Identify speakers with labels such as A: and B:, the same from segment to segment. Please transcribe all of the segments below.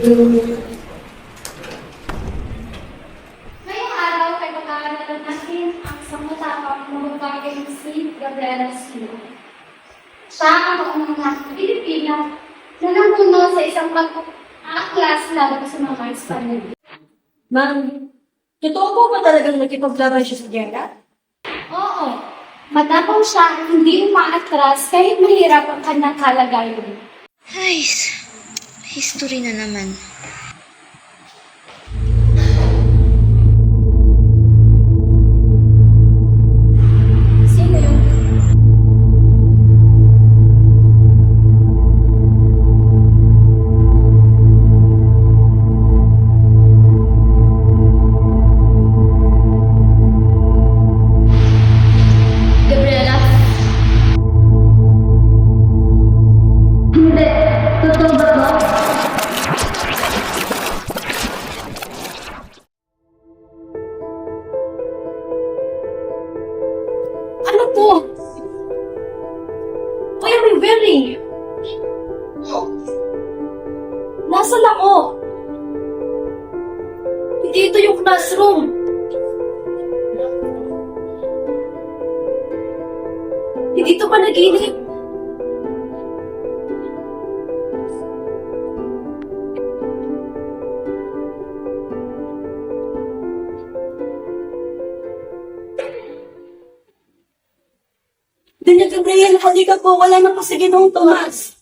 A: Ngayong araw ay pag-aaralan natin ang samutapang mababagang si Gabriela Sino. Siya ang kaunang Pilipina na namuno sa isang pag-aaklas lalo sa mga Espanyol.
B: Ma'am, totoo po ba talagang nakipaglaro siya sa gera?
A: Oo, matapang siya at hindi umaatras kahit mahirap ang kanyang kalagayan.
C: Ay, history na naman.
A: Sino yun? Gabriela? Hindi. Totoo ba to?
B: Ano to? Why am I wearing? Nasaan ako? Hindi ito yung classroom. Hindi ito panaginip. Doña Gabriel, halika po. Wala na po si Ginoong Tomas.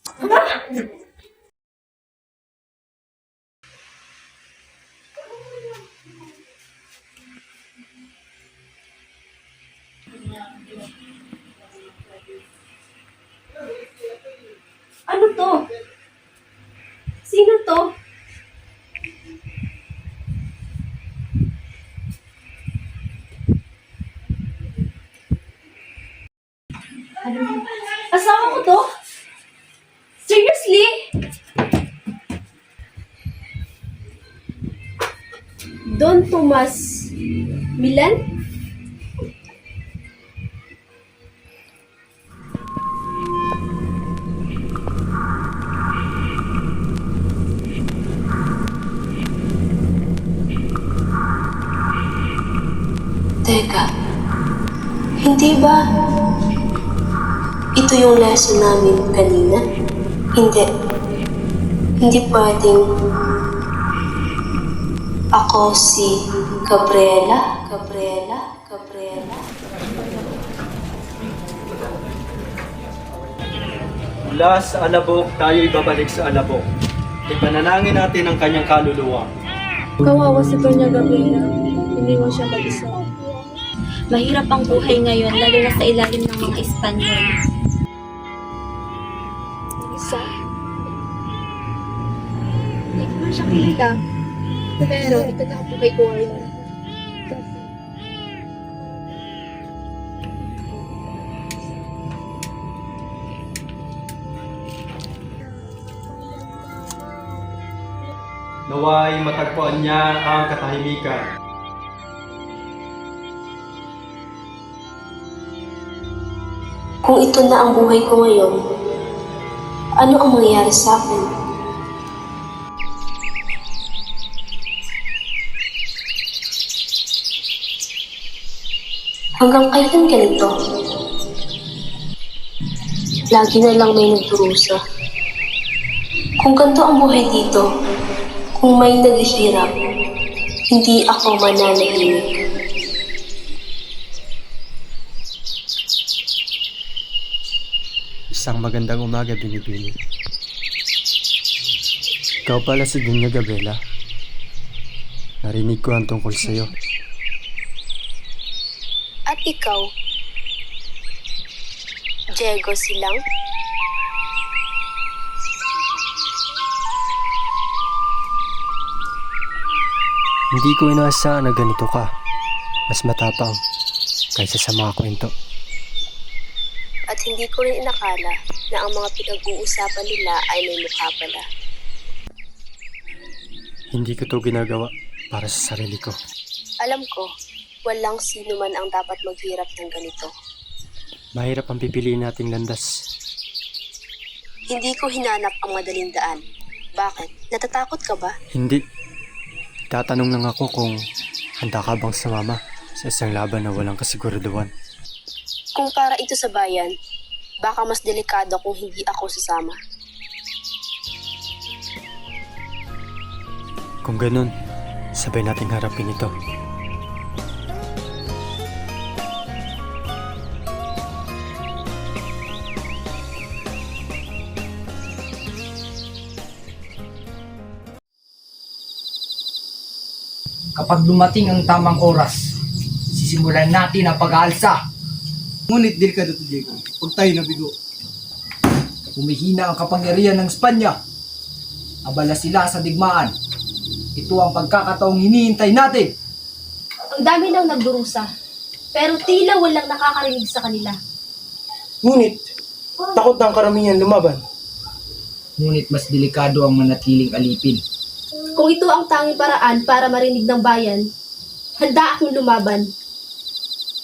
B: Ano to? Sino to? Asawa ko to? Seriously? Don Tomas Milan?
D: Teka, hindi ba ito yung lesson namin kanina? Hindi. Hindi pwedeng ako si Gabriela.
E: Mula sa alabok, tayo'y babalik sa alabok. Ipanalangin natin ang kanyang kaluluwa.
B: Kawawa si Doña Gabriela. Iniwan siya mag-isa.
C: Mahirap ang buhay ngayon, lalo na sa ilalim ng mga Espanyol.
B: Isa? Hindi ko man siya kilala. Pero ito na ang buhay ko ngayon.
E: Naway matagpuan niya ang katahimikan.
D: Kung ito na ang buhay ko ngayon, ano ang mangyayari sa akin? Hanggang kailan ganito? Lagi na lang may nagdurusa. Kung ganito ang buhay dito, kung may naghihirap, hindi ako mananahimik.
F: Isang magandang umaga, Binibini. Ikaw pala si Doña Gabriela. Narinig ko ang tungkol sa'yo.
D: At ikaw, Diego Silang?
F: Hindi ko inaasahan na ganito ka. Mas matapang kaysa sa mga kwento.
D: At hindi ko rin inakala na ang mga pinag-uusapan nila ay may mukha pala.
F: Hindi ko to ginagawa para sa sarili ko.
D: Alam ko, walang sino man ang dapat maghirap ng ganito.
F: Mahirap ang pipiliin nating landas.
D: Hindi ko hinanap ang madaling daan. Bakit? Natatakot ka ba?
F: Hindi. Tatanong lang ako kung handa ka bang sumama sa isang laban na walang kasiguraduhan.
D: Kung para ito sa bayan, baka mas delikado kung hindi ako sasama.
F: Kung ganun, sabay nating harapin ito.
G: Kapag dumating ang tamang oras, sisimulan natin ang pag-aalsa.
H: Ngunit delikado to, Diego. Huwag tayo nabigo.
G: Humihina ang kapangyarihan ng Espanya. Abala sila sa digmaan. Ito ang pagkakataong hinihintay natin.
B: Ang dami nang nagdurusa, pero tila walang nakakarinig sa kanila.
H: Ngunit, takot na ang karamihan lumaban.
G: Ngunit mas delikado ang manatiling alipin.
B: Kung ito ang tanging paraan para marinig ng bayan, handa akong lumaban.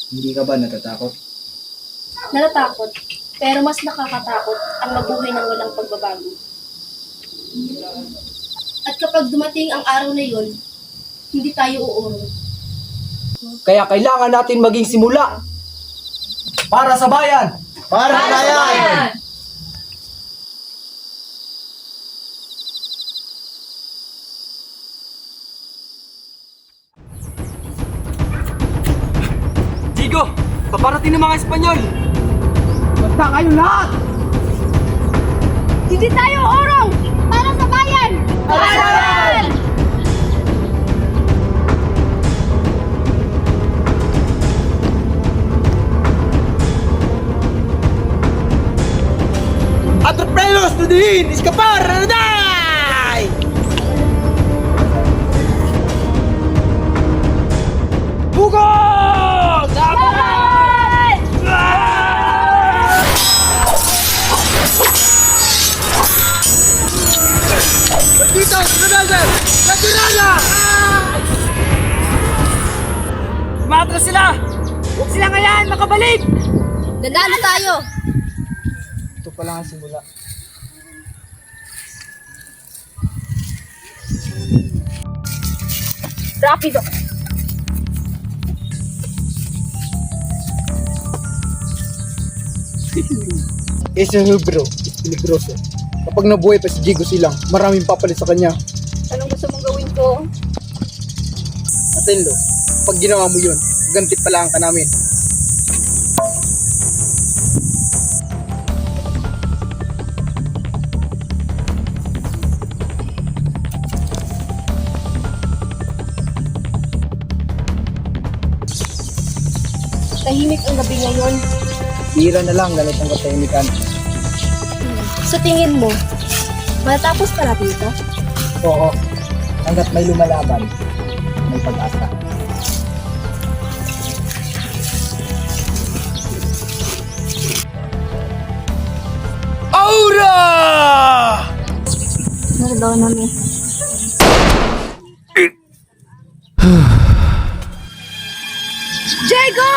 G: Hindi ka ba natatakot?
B: Natatakot, pero mas nakakatakot ang mabuhay ng walang pagbabago. At kapag dumating ang araw na yon, hindi tayo uurong.
G: Kaya kailangan natin maging simula. Para sa bayan!
H: Para sa bayan!
E: Diego! Paparating ng mga Espanyol!
G: Basta kayo lahat!
B: Hindi tayo uurong! Para sa bayan! Para sa bayan!
H: Atropelos to din! Escapar! Ranaday! Bugos! Laban! Dito! Ronaldo! Natirada! Matras sila! Huwag sila ngayon makabalik!
B: Nanalo tayo!
G: Ito pa lang ang simula.
B: Rapido!
H: Ese bro, is peligroso. Kapag nabuhay pa si Diego Silang, maraming papalit sa kanya.
B: Anong gusto mong gawin ko?
H: Atenlo, pag ginawa mo yun, ganti palaan ka namin.
B: Tahimik ang gabi ngayon.
H: Tira na lang ganit ang katahimikan.
B: Sa tingin mo, matapos pa natin ito?
G: Oo. Hanggat may lumalaban, may pag-asa.
H: Aura!
C: Perdóname.
B: Diego!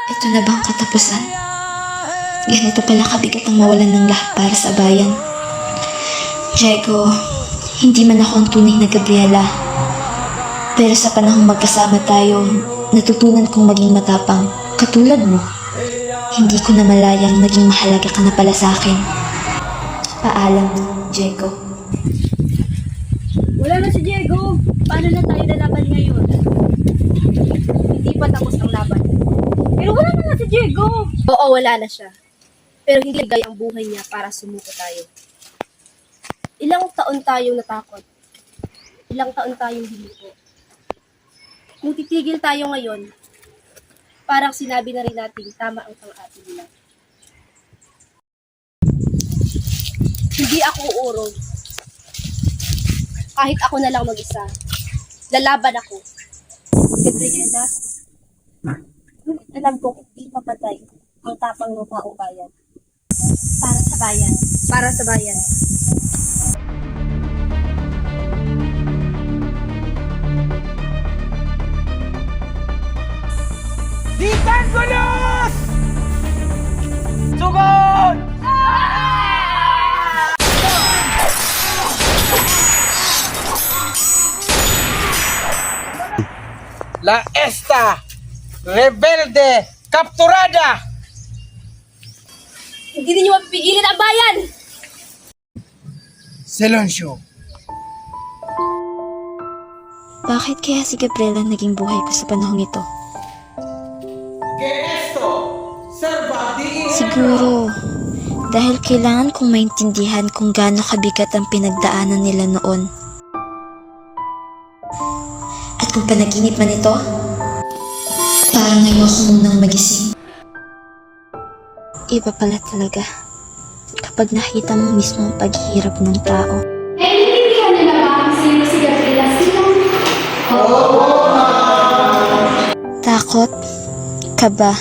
I: Ito na bang katapusan? Ganito pala kabigat ang mawalan ng lahat para sa bayan. Diego, hindi man ako ang tunay na Gabriela. Pero sa panahong magkasama tayo, natutunan kong maging matapang, katulad mo. Hindi ko na malayang naging mahalaga ka na pala sa akin. Paalam, Diego.
B: Wala na si Diego. Paano na tayo lalaban ngayon? Hindi pa tapos ang laban. Pero wala na si Diego. Oo, wala na siya. Pero hindi gaya ang buhay niya para sumuko tayo. Ilang taon tayong natakot. Ilang taon tayong hiniko. Kung titigil tayo ngayon, parang sinabi na rin natin tama ang pang-ati nila. Hindi ako uurong. Kahit ako na lang mag-isa. Lalaban ako.
C: Gabriela. Ngunit alam ko kung di mapatay ang tapang ng tao bayan. Para sa bayan.
B: Para sa bayan.
G: Ditan Gulos! Sugod! La esta rebelde capturada!
B: Hindi ninyo mapipigilin ang bayan!
H: Silencio.
I: Bakit kaya si Gabriela naging buhay ko sa panahong ito? Siguro, dahil kailangan kong maintindihan kung gaano kabigat ang pinagdaanan nila noon. At kung panaginip man ito, parang ayoko munang magising. Iba pala talaga kapag nakita mo mismo ang paghihirap ng tao.
A: Eh, hindi ka nila ba kung sino si Gabriela sila?
I: Takot, kaba,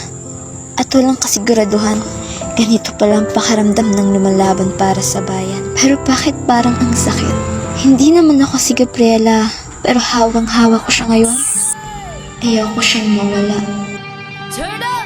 I: at walang kasiguraduhan. Ganito palang pakaramdam ng lumalaban para sa bayan. Pero bakit parang ang sakit? Hindi naman ako si Gabriela, pero hawang-hawa ko siya ngayon. Ayaw ko siyang mawala.
B: Turn up!